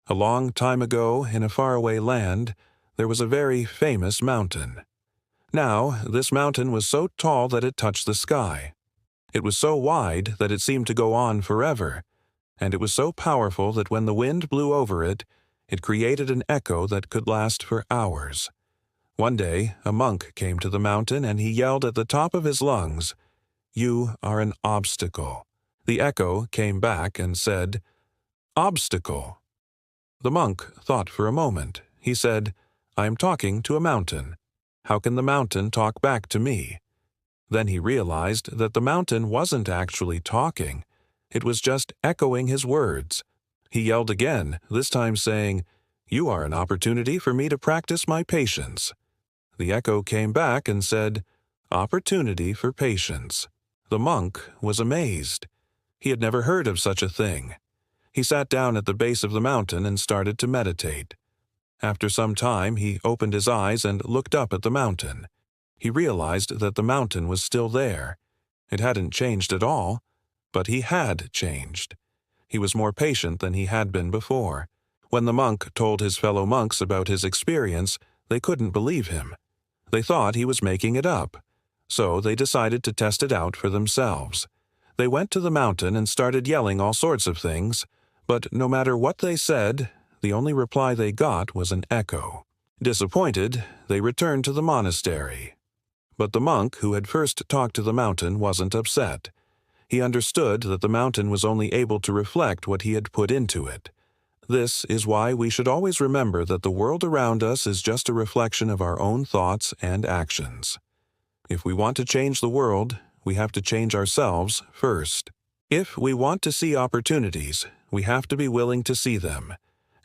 A long time ago, in a faraway land, there was a very famous mountain. Now, this mountain was so tall that it touched the sky. It was so wide that it seemed to go on forever, and it was so powerful that when the wind blew over it, it created an echo that could last for hours. One day, a monk came to the mountain and he yelled at the top of his lungs, "You are an obstacle." The echo came back and said, "Obstacle." The monk thought for a moment. He said, "I am talking to a mountain. How can the mountain talk back to me?" Then he realized that the mountain wasn't actually talking. It was just echoing his words. He yelled again, this time saying, "You are an opportunity for me to practice my patience." The echo came back and said, "Opportunity for patience." The monk was amazed. He had never heard of such a thing. He sat down at the base of the mountain and started to meditate. After some time, he opened his eyes and looked up at the mountain. He realized that the mountain was still there. It hadn't changed at all, but he had changed. He was more patient than he had been before. When the monk told his fellow monks about his experience, they couldn't believe him. They thought he was making it up. So they decided to test it out for themselves. They went to the mountain and started yelling all sorts of things, but no matter what they said, the only reply they got was an echo. Disappointed, they returned to the monastery. But the monk who had first talked to the mountain wasn't upset. He understood that the mountain was only able to reflect what he had put into it. This is why we should always remember that the world around us is just a reflection of our own thoughts and actions. If we want to change the world, we have to change ourselves first. If we want to see opportunities, we have to be willing to see them.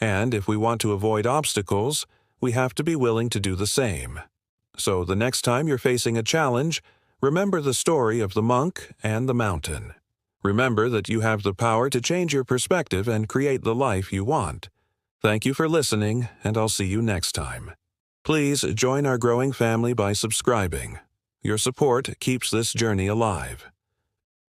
And if we want to avoid obstacles, we have to be willing to do the same. So the next time you're facing a challenge, remember the story of the monk and the mountain. Remember that you have the power to change your perspective and create the life you want. Thank you for listening, and I'll see you next time. Please join our growing family by subscribing. Your support keeps this journey alive.